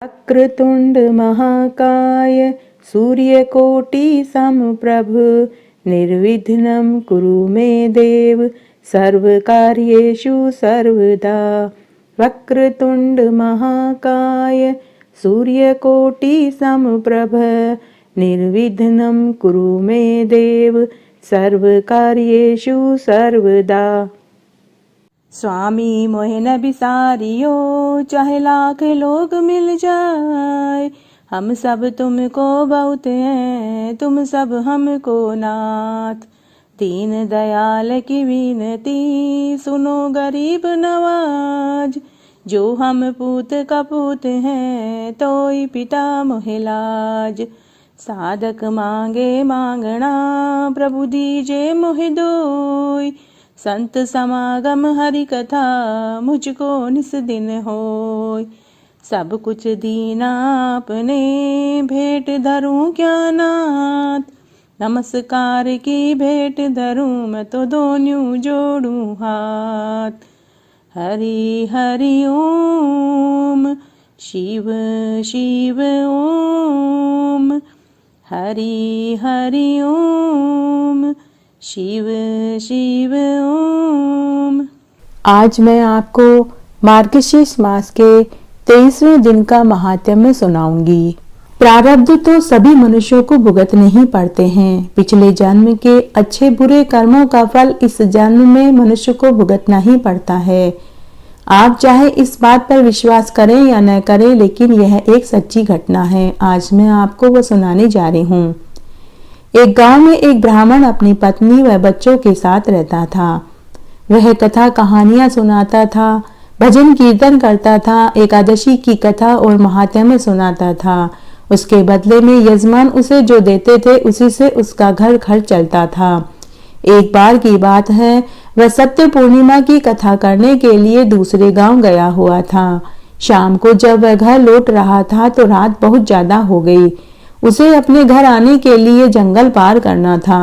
वक्रतुंड महाकाय सूर्यकोटि समप्रभ निर्विघ्नं कुरु मे देव सर्वकार्येषु सर्वदा। वक्रतुंड महाकाय सूर्यकोटि समप्रभ निर्विघ्नं कुरु मे देव सर्वकार्येषु सर्वदा। स्वामी मोहे न बिसारियो चाहे लाख लोग मिल जाए, हम सब तुमको बहुत हैं तुम सब हमको नाथ। दीन दयाल की विनती सुनो गरीब नवाज, जो हम पूत का पूत हैं तोई पिता मोहे लाज। साधक मांगे मांगना प्रभु दीजे मोहे दोई, संत समागम हरि कथा मुझको निस दिन होय। सब कुछ दीना आपने भेंट धरूं क्या नाथ, नमस्कार की भेंट धरूं मैं तो दोनों जोड़ूं हाथ। हरि हरि ओम शिव शिव ओम, हरि हरि ओम शिव शिव ओम। आज मैं आपको मार्गशीर्ष मास के 23वें दिन का महात्म्य सुनाऊंगी। प्रारब्ध तो सभी मनुष्यों को भुगतने ही पड़ते हैं। पिछले जन्म के अच्छे बुरे कर्मों का फल इस जन्म में मनुष्य को भुगतना ही पड़ता है। आप चाहे इस बात पर विश्वास करें या न करें, लेकिन यह एक सच्ची घटना है। आज मैं आपको वो सुनाने जा रही हूँ। एक गांव में एक ब्राह्मण अपनी पत्नी व बच्चों के साथ रहता था। वह कथा कहानियां सुनाता था, भजन कीर्तन करता था, एकादशी की कथा और महात्म्य सुनाता था। उसके बदले में यजमान उसे जो देते थे उसी से उसका घर खर्च चलता था। एक बार की बात है, वह सत्य पूर्णिमा की कथा करने के लिए दूसरे गांव गया हुआ था। शाम को जब वह घर लौट रहा था तो रात बहुत ज्यादा हो गई। उसे अपने घर आने के लिए जंगल पार करना था,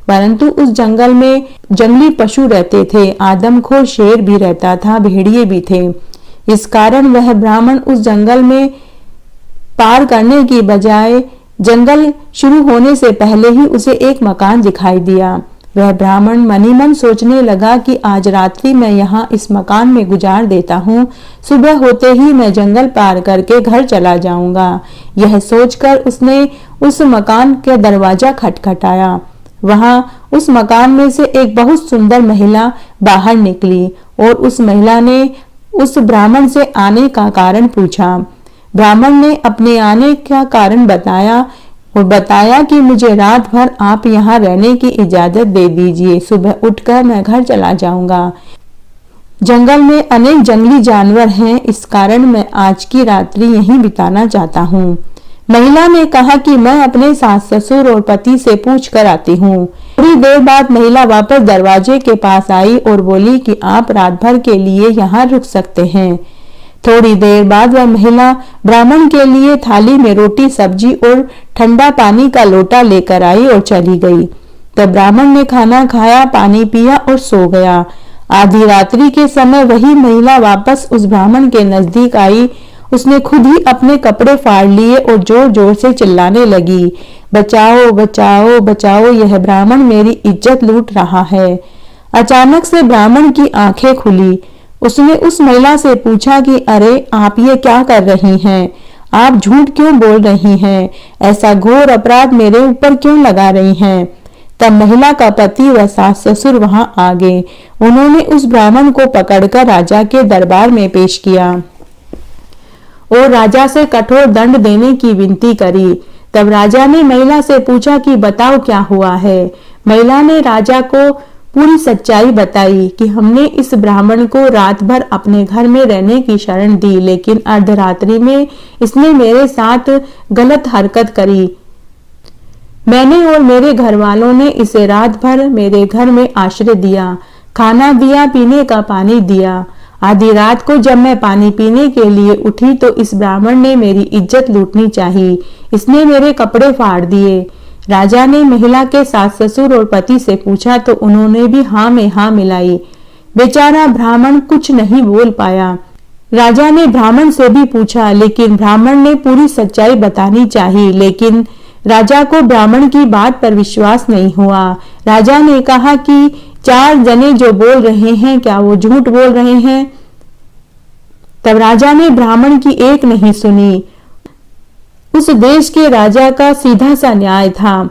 परंतु उस जंगल में जंगली पशु रहते थे। आदमखोर शेर भी रहता था, भेड़िए भी थे। इस कारण वह ब्राह्मण उस जंगल में पार करने की बजाय जंगल शुरू होने से पहले ही उसे एक मकान दिखाई दिया। वह ब्राह्मण मनी मन सोचने लगा कि आज रात्रि मैं यहाँ इस मकान में गुजार देता हूँ, सुबह होते ही मैं जंगल पार करके घर चला जाऊंगा। यह सोचकर उसने उस मकान का दरवाजा खटखटाया। वहां उस मकान में से एक बहुत सुंदर महिला बाहर निकली और उस महिला ने उस ब्राह्मण से आने का कारण पूछा। ब्राह्मण ने अपने आने का कारण बताया और बताया कि मुझे रात भर आप यहाँ रहने की इजाजत दे दीजिए, सुबह उठकर मैं घर चला जाऊंगा। जंगल में अनेक जंगली जानवर हैं, इस कारण मैं आज की रात्रि यहीं बिताना चाहता हूँ। महिला ने कहा कि मैं अपने सास ससुर और पति से पूछ कर आती हूँ। थोड़ी देर बाद महिला वापस दरवाजे के पास आई और बोली कि आप रात भर के लिए यहाँ रुक सकते हैं। थोड़ी देर बाद वह महिला ब्राह्मण के लिए थाली में रोटी सब्जी और ठंडा पानी का लोटा लेकर आई और चली गई। तब ब्राह्मण ने खाना खाया, पानी पिया और सो गया। आधी रात्रि के समय वही महिला वापस उस ब्राह्मण के नजदीक आई। उसने खुद ही अपने कपड़े फाड़ लिए और जोर जोर से चिल्लाने लगी, बचाओ बचाओ बचाओ, यह ब्राह्मण मेरी इज्जत लूट रहा है। अचानक से ब्राह्मण की आंखें खुली। उसने उस महिला से पूछा कि अरे आप ये क्या कर रही हैं? आप झूठ क्यों बोल रही हैं? ऐसा घोर अपराध मेरे ऊपर क्यों लगा रही हैं? तब महिला का पति व सास ससुर वहां आ गए। उन्होंने उस ब्राह्मण को पकड़कर राजा के दरबार में पेश किया और राजा से कठोर दंड देने की विनती करी। तब राजा ने महिला से पूछा कि बताओ क्या हुआ है। महिला ने राजा को पूरी सच्चाई बताई कि हमने इस ब्राह्मण को रात भर अपने घर में रहने की शरण दी, लेकिन अर्धरात्रि में इसने मेरे साथ गलत हरकत करी। मैंने और मेरे घर वालों ने इसे रात भर मेरे घर में आश्रय दिया, खाना दिया, पीने का पानी दिया। आधी रात को जब मैं पानी पीने के लिए उठी तो इस ब्राह्मण ने मेरी इज्जत लूटनी चाहिए। इसने मेरे कपड़े फाड़ दिए। राजा ने महिला के सास ससुर और पति से पूछा तो उन्होंने भी हाँ में हाँ मिलाई। बेचारा ब्राह्मण कुछ नहीं बोल पाया। राजा ने ब्राह्मण से भी पूछा, लेकिन ब्राह्मण ने पूरी सच्चाई बतानी चाहिए, लेकिन राजा को ब्राह्मण की बात पर विश्वास नहीं हुआ। राजा ने कहा कि 4 जने जो बोल रहे हैं, क्या वो झूठ बोल रहे हैं? तब राजा ने ब्राह्मण की एक नहीं सुनी। उस देश के राजा का सीधा सा न्याय था।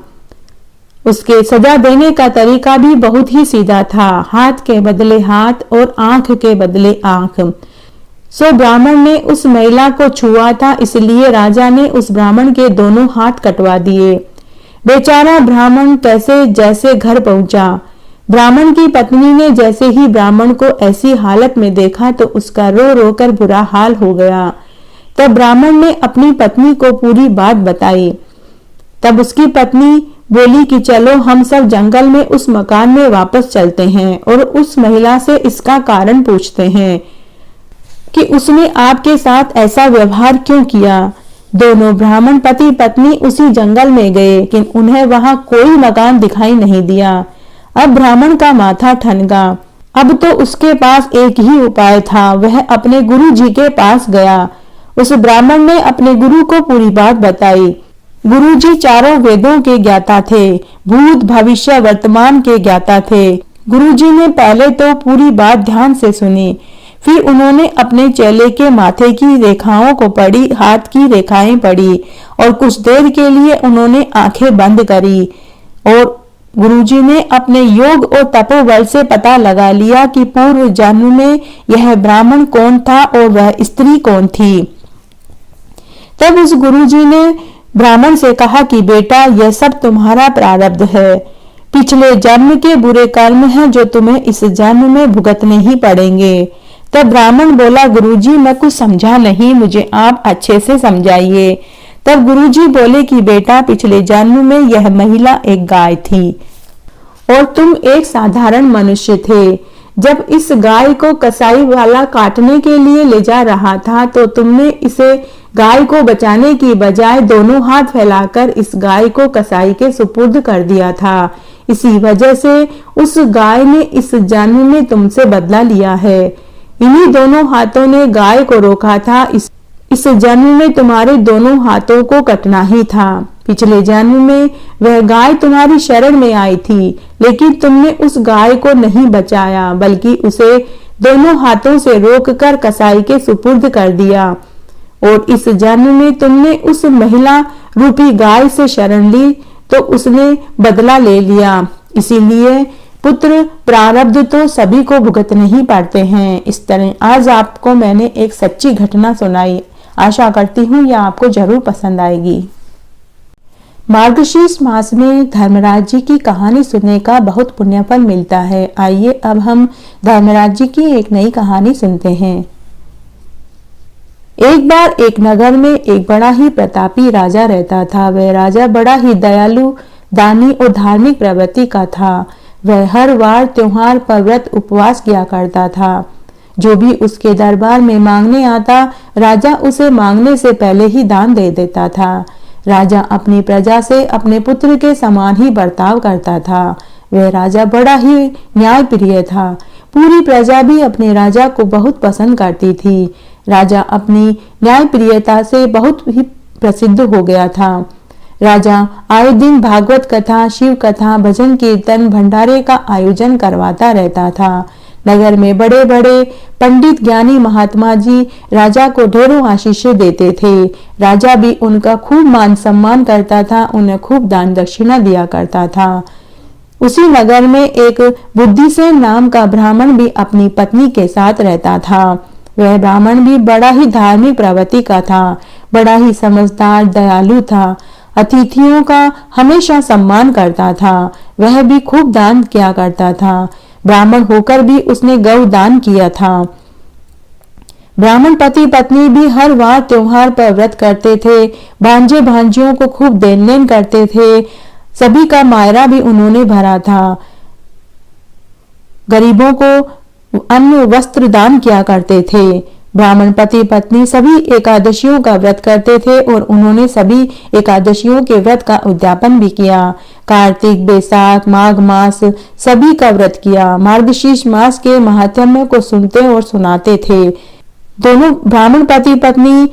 उसके सजा देने का तरीका भी बहुत ही सीधा था, हाथ के बदले हाथ और आंख के बदले आंख। सो ब्राह्मण ने उस महिला को छुआ था, इसलिए राजा ने उस ब्राह्मण के दोनों हाथ कटवा दिए। बेचारा ब्राह्मण कैसे जैसे घर पहुंचा। ब्राह्मण की पत्नी ने जैसे ही ब्राह्मण को ऐसी हालत में देखा तो उसका रो रो कर बुरा हाल हो गया। तब ब्राह्मण ने अपनी पत्नी को पूरी बात बताई। तब उसकी पत्नी बोली कि चलो हम सब जंगल में उस मकान में वापस चलते हैं और उस महिला से इसका कारण पूछते हैं कि उसने आपके साथ ऐसा व्यवहार क्यों किया। दोनों ब्राह्मण पति पत्नी उसी जंगल में गए, लेकिन उन्हें वहां कोई मकान दिखाई नहीं दिया। अब ब्राह्मण का माथा ठनका। अब तो उसके पास एक ही उपाय था, वह अपने गुरु जी के पास गया। उस ब्राह्मण ने अपने गुरु को पूरी बात बताई। गुरु जी चारों वेदों के ज्ञाता थे, भूत भविष्य वर्तमान के ज्ञाता थे। गुरु जी ने पहले तो पूरी बात ध्यान से सुनी, फिर उन्होंने अपने चेले के माथे की रेखाओं को पढ़ी, हाथ की रेखाएं पढ़ी और कुछ देर के लिए उन्होंने आंखें बंद करी और गुरुजी ने अपने योग और तपोबल से पता लगा लिया कि पूर्व जन्म में यह ब्राह्मण कौन था और वह स्त्री कौन थी। तब उस गुरुजी ने ब्राह्मण से कहा कि बेटा, यह सब तुम्हारा प्रारब्ध है। पिछले जन्म के बुरे कर्म हैं जो तुम्हें इस जन्म में भुगतने ही पड़ेंगे। तब ब्राह्मण बोला, गुरुजी मैं कुछ समझा नहीं, मुझे आप अच्छे से समझाइए। तब गुरुजी बोले कि बेटा, पिछले जन्म में यह महिला एक गाय थी और तुम एक साधारण मनुष्य थे। जब इस गाय को कसाई वाला काटने के लिए ले जा रहा था तो तुमने इसे गाय को बचाने की बजाय दोनों हाथ फैलाकर इस गाय को कसाई के सुपुर्द कर दिया था। इसी वजह से उस गाय ने इस जन्म में तुमसे बदला लिया है। इन्हीं दोनों हाथों ने गाय को रोका था। इस जन्म में तुम्हारे दोनों हाथों को कटना ही था। पिछले जन्म में वह गाय तुम्हारी शरण में आई थी, लेकिन तुमने उस गाय को नहीं बचाया, बल्कि उसे दोनों हाथों से रोककर कसाई के सुपुर्द कर दिया। और इस जन्म में तुमने उस महिला रूपी गाय से शरण ली तो उसने बदला ले लिया। इसीलिए पुत्र, प्रारब्ध तो सभी को भुगतने ही पड़ते हैं। इस तरह आज आपको मैंने एक सच्ची घटना सुनाई। आशा करती हूँ यह आपको जरूर पसंद आएगी। मार्गशीर्ष मास में धर्मराज जी की कहानी सुनने का बहुत पुण्यफल मिलता है। आइए अब हम धर्मराज जी की एक नई कहानी सुनते हैं। एक बार एक नगर में एक बड़ा ही प्रतापी राजा रहता था। वह राजा बड़ा ही दयालु, दानी और धार्मिक प्रवृत्ति का था। वह हर वार त्योहार पर व्रत उपवास किया करता था। जो भी उसके दरबार में मांगने आता, राजा उसे मांगने से पहले ही दान दे देता था। राजा अपनी प्रजा से अपने पुत्र के समान ही बर्ताव करता था। वह राजा बड़ा ही न्याय प्रिय था। पूरी प्रजा भी अपने राजा को बहुत पसंद करती थी। राजा अपनी न्याय प्रियता से बहुत ही प्रसिद्ध हो गया था। राजा आए दिन भागवत कथा, शिव कथा, भजन कीर्तन, भंडारे का आयोजन करवाता रहता था। नगर में बड़े बड़े पंडित ज्ञानी महात्मा जी राजा को ढेरों आशीषें देते थे। राजा भी उनका खूब मान सम्मान करता था, उन्हें खूब दान दक्षिणा दिया करता था। उसी नगर में एक बुद्धिसेन नाम का ब्राह्मण भी अपनी पत्नी के साथ रहता था। वह ब्राह्मण भी बड़ा ही धार्मिक प्रवृत्ति का था, बड़ा ही समझदार, दयालु था। अतिथियों का हमेशा सम्मान करता था। वह भी खूब दान किया करता था। ब्राह्मण होकर भी उसने गौ दान किया था। ब्राह्मण पति पत्नी भी हर वार त्योहार पर व्रत करते थे। भांजे भांजियों को खूब देन लेन करते थे। सभी का मायरा भी उन्होंने भरा था। गरीबों को अन्न वस्त्र दान किया करते थे। ब्राह्मण पति पत्नी सभी एकादशियों का व्रत करते थे और उन्होंने सभी एकादशियों के व्रत का उद्यापन भी किया। कार्तिक, बैसाख, माघ मास सभी का व्रत किया। मार्गशीर्ष मास के महात्म्य को सुनते और सुनाते थे। दोनों ब्राह्मण पति पत्नी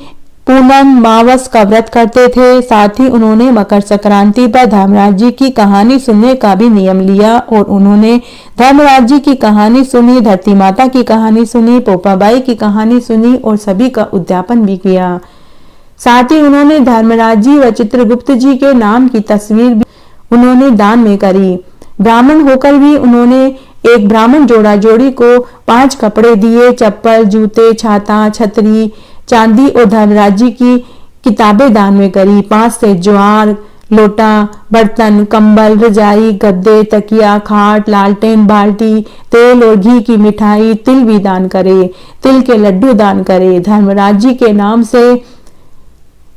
पूनम मावस का व्रत करते थे। साथ ही उन्होंने मकर संक्रांति पर धर्मराज जी की कहानी सुनने का भी नियम लिया और उन्होंने धर्मराज जी की कहानी सुनी, धरती माता की कहानी सुनी, पोपाबाई की कहानी सुनी और सभी का उद्यापन भी किया। साथ ही उन्होंने धर्मराज जी व चित्रगुप्त जी के नाम की तस्वीर भी उन्होंने दान में करी। ब्राह्मण होकर भी उन्होंने एक ब्राह्मण जोड़ी को 5 कपड़े दिए, चप्पल, जूते, छाता, छतरी, चांदी और धर्मराज जी की किताबें दान में करी। 5 से ज्वार, लोटा, बर्तन, कंबल, रजाई, गद्दे, तकिया, खाट, लालटेन, बाल्टी, तेल और घी की मिठाई, तिल भी दान करे, तिल के लड्डू दान करे। धर्मराज जी के नाम से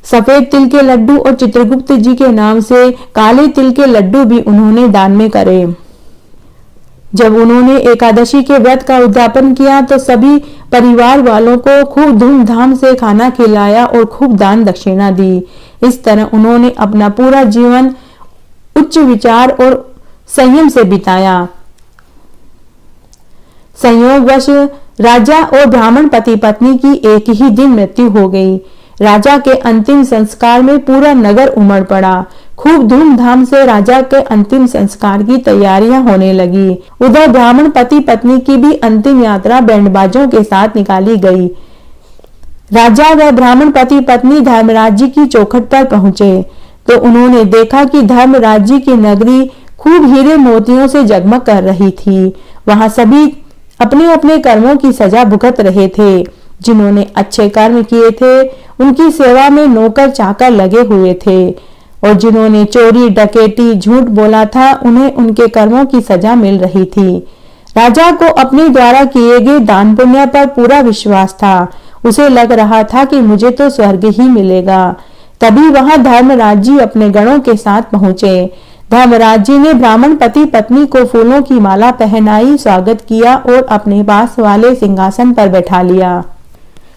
सफेद तिल के लड्डू और चित्रगुप्त जी के नाम से काले तिल के लड्डू भी उन्होंने दान में करे। जब उन्होंने एकादशी के व्रत का उद्यापन किया तो सभी परिवार वालों को खूब धूमधाम से खाना खिलाया और खूब दान दक्षिणा दी। इस तरह उन्होंने अपना पूरा जीवन उच्च विचार और संयम से बिताया। संयोगवश राजा और ब्राह्मण पति पत्नी की एक ही दिन मृत्यु हो गई। राजा के अंतिम संस्कार में पूरा नगर उमड़ पड़ा। खूब धूमधाम से राजा के अंतिम संस्कार की तैयारियां होने लगी। उधर ब्राह्मण पति पत्नी की भी अंतिम यात्रा बैंडबाजों के साथ निकाली गई। राजा व ब्राह्मण पति पत्नी धर्मराज जी की चौखट पर पहुंचे तो उन्होंने देखा कि धर्मराज जी की नगरी खूब हीरे मोतियों से जगमग कर रही थी। वहां सभी अपने अपने कर्मों की सजा भुगत रहे थे। जिन्होंने अच्छे कर्म किए थे उनकी सेवा में नौकर चाकर लगे हुए थे और जिन्होंने चोरी, डकैती, झूठ बोला था उन्हें उनके कर्मों की सजा मिल रही थी। राजा को अपने द्वारा किए गए दान पुण्य पर पूरा विश्वास था। उसे लग रहा था कि मुझे तो स्वर्ग ही मिलेगा। तभी वहां धर्मराज जी अपने गणों के साथ पहुंचे। धर्मराज जी ने ब्राह्मण पति पत्नी को फूलों की माला पहनाई, स्वागत किया और अपने पास वाले सिंहासन पर बैठा लिया।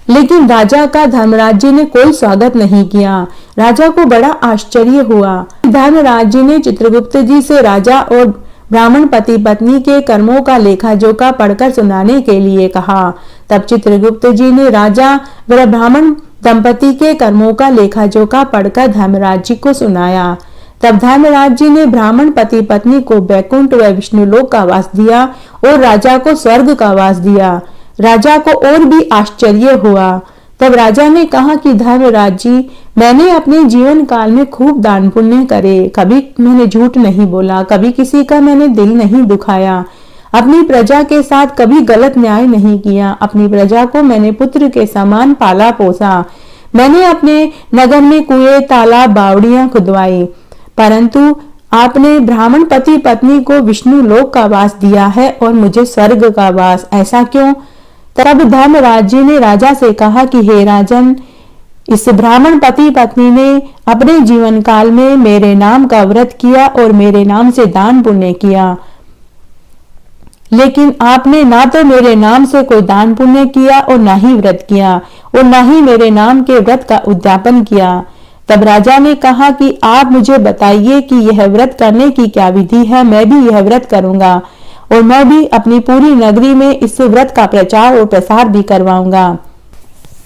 लेकिन राजा का धर्मराज जी ने कोई स्वागत नहीं किया। राजा को बड़ा आश्चर्य हुआ। धर्मराज जी ने चित्रगुप्त जी से राजा और ब्राह्मण पति पत्नी के कर्मों का लेखा जोखा पढ़कर सुनाने के लिए कहा। तब चित्रगुप्त जी ने राजा व ब्राह्मण दंपति के कर्मों का लेखा जोखा पढ़कर धर्मराज जी को सुनाया। तब धर्मराज जी ने ब्राह्मण पति पत्नी को बैकुंठ व विष्णुलोक का वास दिया और राजा को स्वर्ग का वास दिया। राजा को और भी आश्चर्य हुआ। तब राजा ने कहा कि धर्मराज जी, मैंने अपने जीवन काल में खूब दान पुण्य करे, कभी मैंने झूठ नहीं बोला, कभी किसी का मैंने दिल नहीं दुखाया, अपनी प्रजा के साथ कभी गलत न्याय नहीं किया, अपनी प्रजा को मैंने पुत्र के समान पाला पोसा, मैंने अपने नगर में कुएं, तालाब, बावड़ियां खुदवाई, परंतु आपने ब्राह्मण पति पत्नी को विष्णु लोक का वास दिया है और मुझे स्वर्ग का वास, ऐसा क्यों? तब धर्मराज जी ने राजा से कहा कि हे राजन, इस ब्राह्मण पति पत्नी ने अपने जीवन काल में मेरे नाम का व्रत किया और मेरे नाम से दान पुण्य किया, लेकिन आपने ना तो मेरे नाम से कोई दान पुण्य किया और ना ही व्रत किया और ना ही मेरे नाम के व्रत का उद्यापन किया। तब राजा ने कहा कि आप मुझे बताइए कि यह व्रत करने की क्या विधि है, मैं भी यह व्रत करूंगा और मैं भी अपनी पूरी नगरी में इस व्रत का प्रचार और प्रसार भी करवाऊंगा।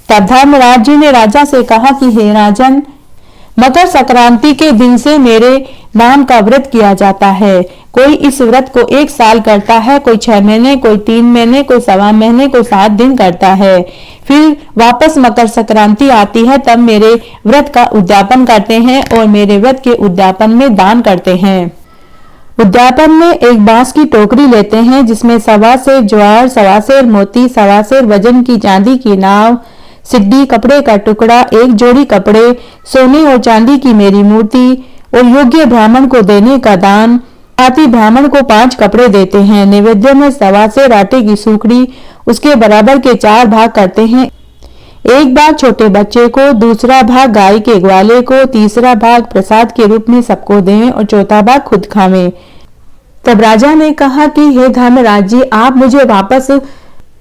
तब धर्मराज जी ने राजा से कहा कि हे राजन, मकर संक्रांति के दिन से मेरे नाम का व्रत किया जाता है। कोई इस व्रत को 1 साल करता है, कोई 6 महीने, कोई 3 महीने, कोई 1.25 महीने, कोई 7 दिन करता है। फिर वापस मकर संक्रांति आती है, तब मेरे व्रत का उद्यापन करते हैं और मेरे व्रत के उद्यापन में दान करते हैं। उद्यापन में एक बांस की टोकरी लेते हैं जिसमें 1.25 सेर ज्वार, 1.25 सेर मोती, 1.25 सेर वजन की चांदी की नाव, सिड्डी, कपड़े का टुकड़ा, 1 जोड़ी कपड़े, सोने और चांदी की मेरी मूर्ति और योग्य ब्राह्मण को देने का दान। साथ ही ब्राह्मण को 5 कपड़े देते हैं। नैवेद्य में 1.25 सेर आटे की सूखड़ी, उसके बराबर के 4 भाग करते हैं। 1 भाग छोटे बच्चे को, दूसरा भाग गाय के ग्वाले को, तीसरा भाग प्रसाद के रूप में सबको दें और चौथा भाग खुद खावें। तब राजा ने कहा कि हे धर्मराज जी, आप मुझे वापस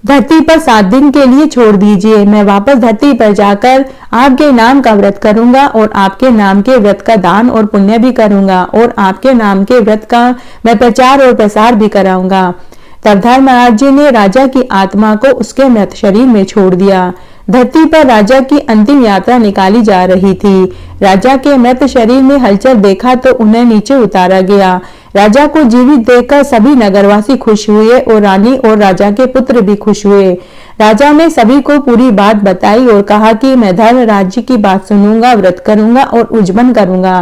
धरती पर 7 दिन के लिए छोड़ दीजिए। मैं वापस धरती पर जाकर आपके नाम का व्रत करूंगा और आपके नाम के व्रत का दान और पुण्य भी करूंगा और आपके नाम के व्रत का मैं प्रचार और प्रसार भी कराऊंगा। तब धर्मराज जी ने राजा की आत्मा को उसके मृत शरीर में छोड़ दिया। धरती पर राजा की अंतिम यात्रा निकाली जा रही थी। राजा के मृत शरीर में हलचल देखा तो उन्हें नीचे उतारा गया। राजा को जीवित देखकर सभी नगरवासी खुश हुए और रानी और राजा के पुत्र भी खुश हुए। राजा ने सभी को पूरी बात बताई और कहा कि मैं धर्म राज्य की बात सुनूंगा, व्रत करूंगा और उज्जवल करूंगा।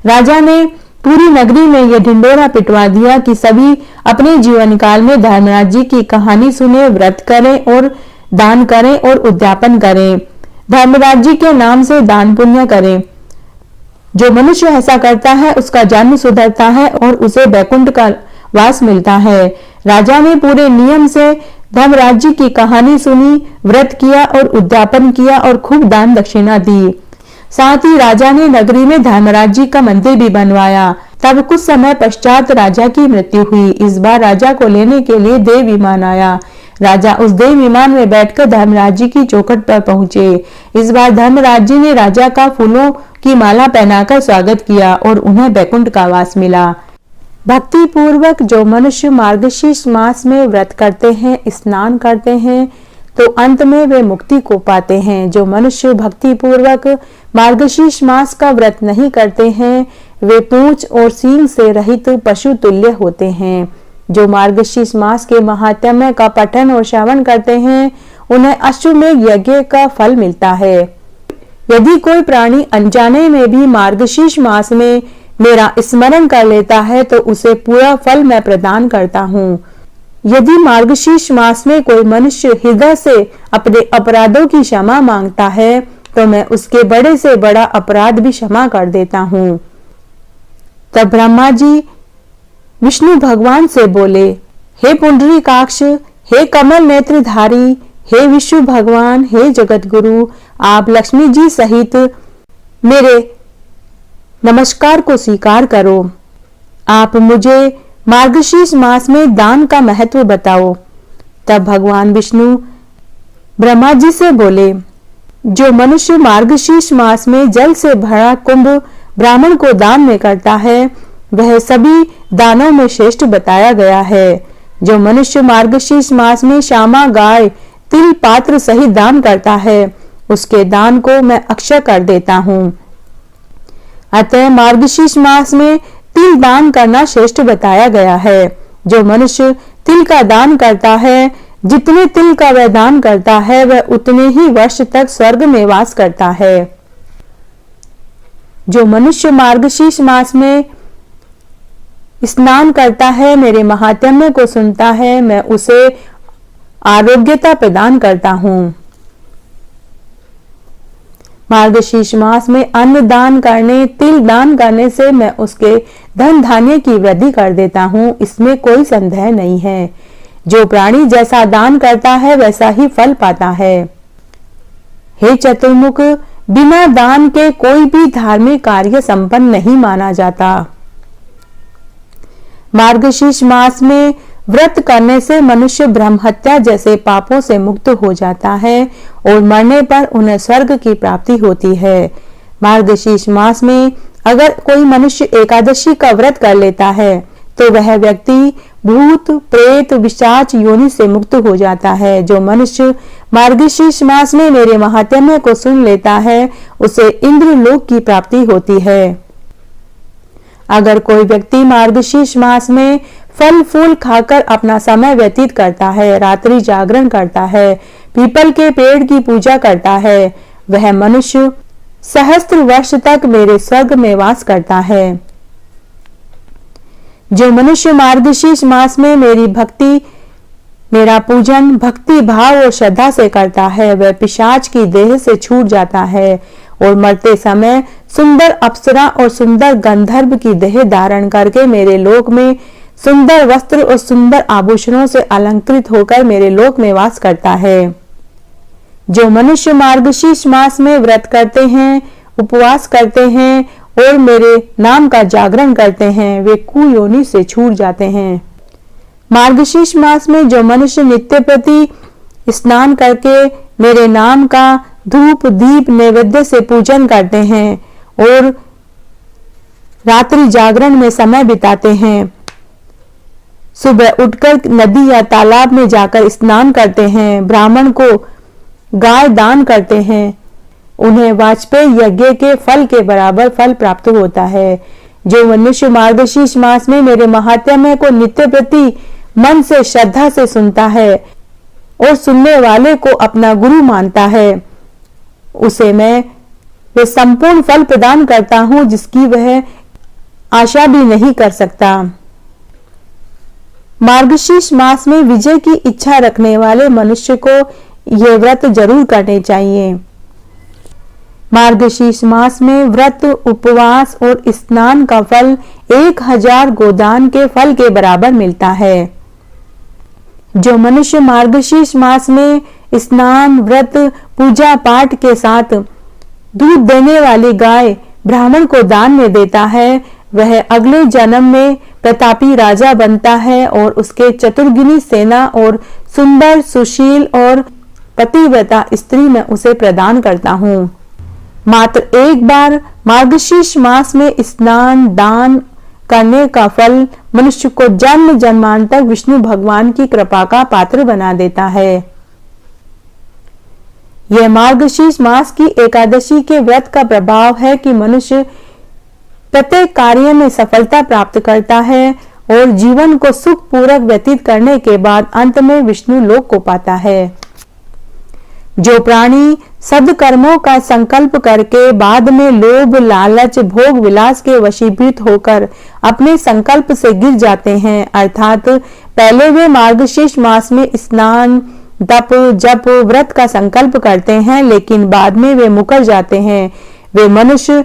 राजा ने पूरी नगरी में यह ढिंडोरा पिटवा दिया कि सभी अपने जीवन काल में धर्मराज जी की कहानी सुने, व्रत करें और दान करें और उद्यापन करें, धर्मराज जी के नाम से दान पुण्य करें। जो मनुष्य ऐसा करता है उसका जन्म सुधरता है और उसे बैकुंठ का वास मिलता है। राजा ने पूरे नियम से धर्मराज जी की कहानी सुनी, व्रत किया और उद्यापन किया और खूब दान दक्षिणा दी। साथ ही राजा ने नगरी में धर्मराज जी का मंदिर भी बनवाया। तब कुछ समय पश्चात राजा की मृत्यु हुई। इस बार राजा को लेने के लिए देव विमान आया। राजा उस देव विमान में बैठकर धर्मराज जी की चौखट पर पहुंचे। इस बार धर्मराज जी ने राजा का फूलों की माला पहनाकर स्वागत किया और उन्हें बैकुंठ का वास मिला। भक्ति पूर्वक जो मनुष्य मार्गशीर्ष मास में व्रत करते हैं, स्नान करते हैं, तो अंत में वे मुक्ति को पाते हैं। जो मनुष्य भक्ति पूर्वक मार्गशीर्ष मास का व्रत नहीं करते हैं, वे पूंछ और सींग से रहित पशु तुल्य होते हैं। जो मार्गशीर्ष मास के महात्म्य का पठन और श्रवण करते हैं, उन्हें अश्वमेध यज्ञ का फल मिलता है। यदि कोई प्राणी अनजाने में भी मार्गशीर्ष मास में मेरा स्मरण कर लेता है तो उसे पूरा फल मैं प्रदान करता हूँ। यदि मार्गशीर्ष मास में कोई मनुष्य हृदय से अपने अपराधों की क्षमा मांगता है तो मैं उसके बड़े से बड़ा अपराध भी क्षमा कर देता हूँ। तब ब्रह्मा जी विष्णु भगवान से बोले, हे पुंडरीकाक्ष, हे कमल नेत्रधारी, हे विष्णु भगवान, हे जगत गुरु, आप लक्ष्मी जी सहित मेरे नमस्कार को स्वीकार करो। आप मुझे मार्गशीर्ष मास में दान का महत्व बताओ। तब भगवान विष्णु ब्रह्मा जी से बोले, जो मनुष्य मार्गशीर्ष मास में जल से भरा कुंभ ब्राह्मण को दान में करता है, वह सभी दानों में श्रेष्ठ बताया गया है। जो मनुष्य मार्गशीर्ष मास में श्यामा गाय तिल पात्र सहित दान करता है, उसके दान को मैं अक्षय कर देता हूँ। अतः मार्गशीर्ष मास में तिल दान करना श्रेष्ठ बताया गया है। जो मनुष्य तिल का दान करता है, जितने तिल का वह दान करता है, वह उतने ही वर्ष तक स्वर्ग में वास करता है। जो मनुष्य मार्गशीर्ष मास में स्नान करता है, मेरे महात्म्य को सुनता है, मैं उसे आरोग्यता प्रदान करता हूँ। मार्गशीर्ष मास में अन्न दान करने, तिल दान करने से मैं उसके धन धान्य की वृद्धि कर देता हूँ, इसमें कोई संदेह नहीं है। जो प्राणी जैसा दान करता है वैसा ही फल पाता है। हे चतुर्मुख, बिना दान के कोई भी धार्मिक कार्य संपन्न नहीं माना जाता। मार्गशीर्ष मास में व्रत करने से मनुष्य ब्रह्म हत्या जैसे पापों से मुक्त हो जाता है और मरने पर उन्हें स्वर्ग की प्राप्ति होती है। मार्गशीर्ष मास में अगर कोई मनुष्य एकादशी का व्रत कर लेता है तो वह व्यक्ति भूत प्रेत पिशाच योनि से मुक्त हो जाता है। जो मनुष्य मार्गशीर्ष मास में मेरे महात्म्य को सुन लेता है, उसे इंद्र लोक की प्राप्ति होती है। अगर कोई व्यक्ति मार्गशीर्ष मास में फल फूल खाकर अपना समय व्यतीत करता है, रात्रि जागरण करता है, पीपल के पेड़ की पूजा करता है, वह मनुष्य सहस्त्र वर्ष तक मेरे स्वर्ग में वास करता है। जो मनुष्य मार्गशीर्ष मास में मेरी भक्ति, मेरा पूजन भक्ति भाव और श्रद्धा से करता है, वह पिशाच की देह से छूट जाता है और मरते समय सुंदर अप्सरा और सुंदर गंधर्व की देह धारण करके मेरे लोक में सुंदर वस्त्र और सुंदर आभूषणों से अलंकृत होकर मेरे लोक में वास करता है। जो मनुष्य मार्गशीर्ष मास में व्रत करते हैं, उपवास करते हैं और मेरे नाम का जागरण करते हैं, वे कुयोनि से छूट जाते हैं। मार्गशीर्ष मास में जो मनुष्य नित्य प्रति स्नान करके मेरे नाम का धूप दीप नैवेद्य से पूजन करते हैं और रात्रि जागरण में समय बिताते हैं, सुबह उठकर नदी या तालाब में जाकर स्नान करते हैं, ब्राह्मण को गाय दान करते हैं उन्हें वाजपेयी यज्ञ के फल के बराबर फल प्राप्त होता है। जो मनुष्य मार्गशीर्ष मास में मेरे महात्म्य को नित्य प्रति मन से श्रद्धा से सुनता है और सुनने वाले को अपना गुरु मानता है, उसे मैं वे संपूर्ण फल प्रदान करता हूं जिसकी वह आशा भी नहीं कर सकता। मार्गशीर्ष मास में विजय की इच्छा रखने वाले मनुष्य को यह व्रत जरूर करने चाहिए। मार्गशीर्ष मास में व्रत, उपवास और स्नान का फल 1000 गोदान के फल के बराबर मिलता है। जो मनुष्य मार्गशीर्ष मास में स्नान, व्रत, पूजा पाठ के साथ दूध देने वाली गाय ब्राह्मण को दान में देता है, वह अगले जन्म में प्रतापी राजा बनता है और उसके चतुर्गिनी सेना और सुंदर, सुशील और पतिव्रता स्त्री मैं उसे प्रदान करता हूँ। मात्र एक बार मार्गशीर्ष मास में स्नान दान करने का फल मनुष्य को जन्म जन्मांतर विष्णु भगवान की कृपा का पात्र बना देता है। यह मार्गशीर्ष मास की एकादशी के व्रत का प्रभाव है कि मनुष्य प्रत्येक कार्य में सफलता प्राप्त करता है और जीवन को सुख पूर्वक व्यतीत करने के बाद अंत में विष्णु लोक को पाता है। जो प्राणी सद्कर्मों का संकल्प करके बाद में लोभ, लालच, भोग विलास के वशीभूत होकर अपने संकल्प से गिर जाते हैं, अर्थात पहले वे मार्गशीर्ष मास में स्नान, तप, जप, व्रत का संकल्प करते हैं लेकिन बाद में वे मुकर जाते हैं, वे मनुष्य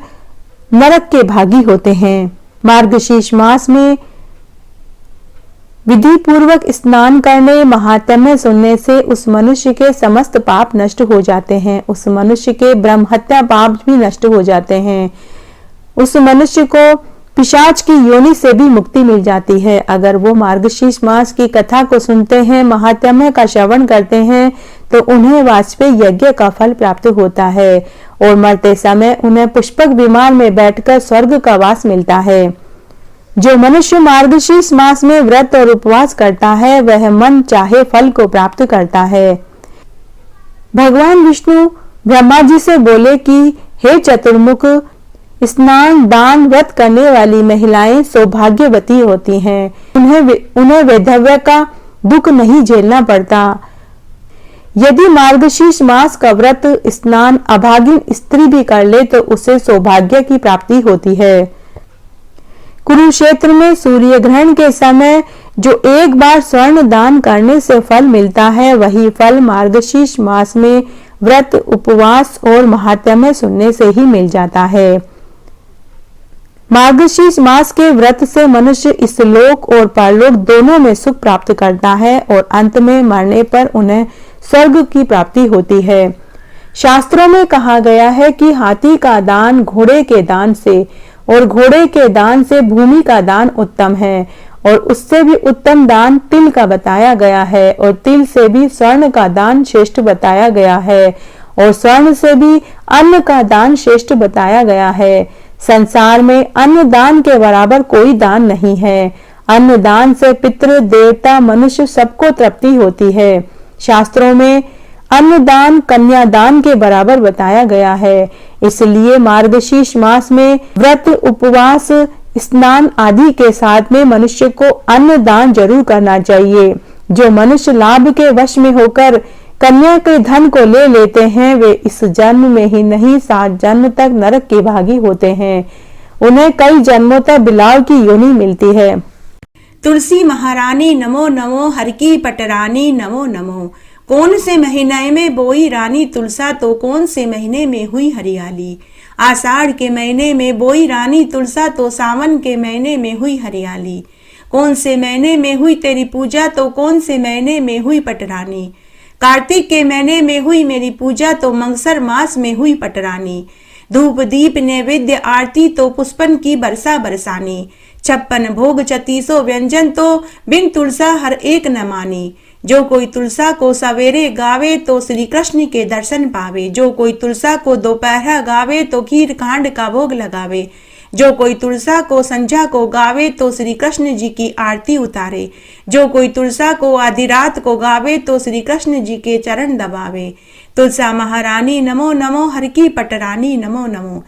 नरक के भागी होते हैं। मार्गशीर्ष मास में विधि पूर्वक स्नान करने, महात्म्य सुनने से उस मनुष्य के समस्त पाप नष्ट हो जाते हैं, उस मनुष्य के ब्रह्म हत्या पाप भी नष्ट हो जाते हैं, उस मनुष्य को पिशाच की योनि से भी मुक्ति मिल जाती है। अगर वो मार्गशीर्ष मास की कथा को सुनते हैं, महात्म्य का श्रवण करते हैं तो उन्हें वाजपेयी यज्ञ का फल प्राप्त होता है और मरते समय उन्हें पुष्पक विमान में बैठकर स्वर्ग का वास मिलता है। जो मनुष्य मार्गशीर्ष मास में व्रत और उपवास करता है वह मन चाहे फल को प्राप्त करता है। भगवान विष्णु ब्रह्मा जी से बोले कि हे चतुर्मुख, स्नान दान व्रत करने वाली महिलाएं सौभाग्यवती होती हैं, उन्हें वैधव्य का दुख नहीं झेलना पड़ता। यदि मार्गशीर्ष मास का व्रत स्नान अभागिन स्त्री भी कर ले तो उसे सौभाग्य की प्राप्ति होती है। कुरुक्षेत्र में सूर्य ग्रहण के समय जो एक बार स्वर्ण दान करने से फल मिलता है, वही फल मार्गशीर्ष मास में व्रत, उपवास और महात्म्य सुनने से ही मिल जाता है। मार्गशीर्ष मास के व्रत से मनुष्य इस लोक और परलोक दोनों में सुख प्राप्त करता है और अंत में मरने पर उन्हें स्वर्ग की प्राप्ति होती है। शास्त्रों में कहा गया है कि हाथी का दान घोड़े के दान से और घोड़े के दान से भूमि का दान उत्तम है और उससे भी उत्तम दान तिल का बताया गया है और तिल से भी स्वर्ण का दान श्रेष्ठ बताया गया है और स्वर्ण से भी अन्न का दान श्रेष्ठ बताया गया है। संसार में अन्न दान के बराबर कोई दान नहीं है। अन्न दान से पितृ, देवता, मनुष्य सबको तृप्ति होती है। शास्त्रों में अन्नदान कन्यादान के बराबर बताया गया है। इसलिए मार्गशीर्ष मास में व्रत, उपवास, स्नान आदि के साथ में मनुष्य को अन्नदान जरूर करना चाहिए। जो मनुष्य लाभ के वश में होकर कन्या के धन को ले लेते हैं वे इस जन्म में ही नहीं 7 जन्म तक नरक के भागी होते हैं। उन्हें कई जन्मों तक बिलाव की योनि मिलती है। तुलसी महारानी नमो नमो, हर की पटरानी नमो नमो। कौन से महीने में बोई रानी तुलसा तो कौन से महीने में हुई हरियाली। आषाढ़ के महीने में बोई रानी तुलसा तो सावन के महीने में हुई हरियाली। कौन से महीने में हुई तेरी पूजा तो कौन से महीने में हुई पटरानी। कार्तिक के महीने में हुई मेरी पूजा तो मंगसर मास में हुई पटरानी। धूप दीप नैवेद्य आरती तो पुष्पन की बरसा बरसानी। 56 भोग 36 व्यंजन तो बिन तुलसा हर एक न मानी। जो कोई तुलसा को सवेरे गावे तो श्री कृष्ण के दर्शन पावे। जो कोई तुलसा को दोपहर गावे तो खीर खांड का भोग लगावे। जो कोई तुलसा को संध्या को गावे तो श्री कृष्ण जी की आरती उतारे। जो कोई तुलसा को आधी रात को गावे तो श्री कृष्ण जी के चरण दबावे। तुलसा महारानी नमो नमो, हर की पटरानी नमो नमो।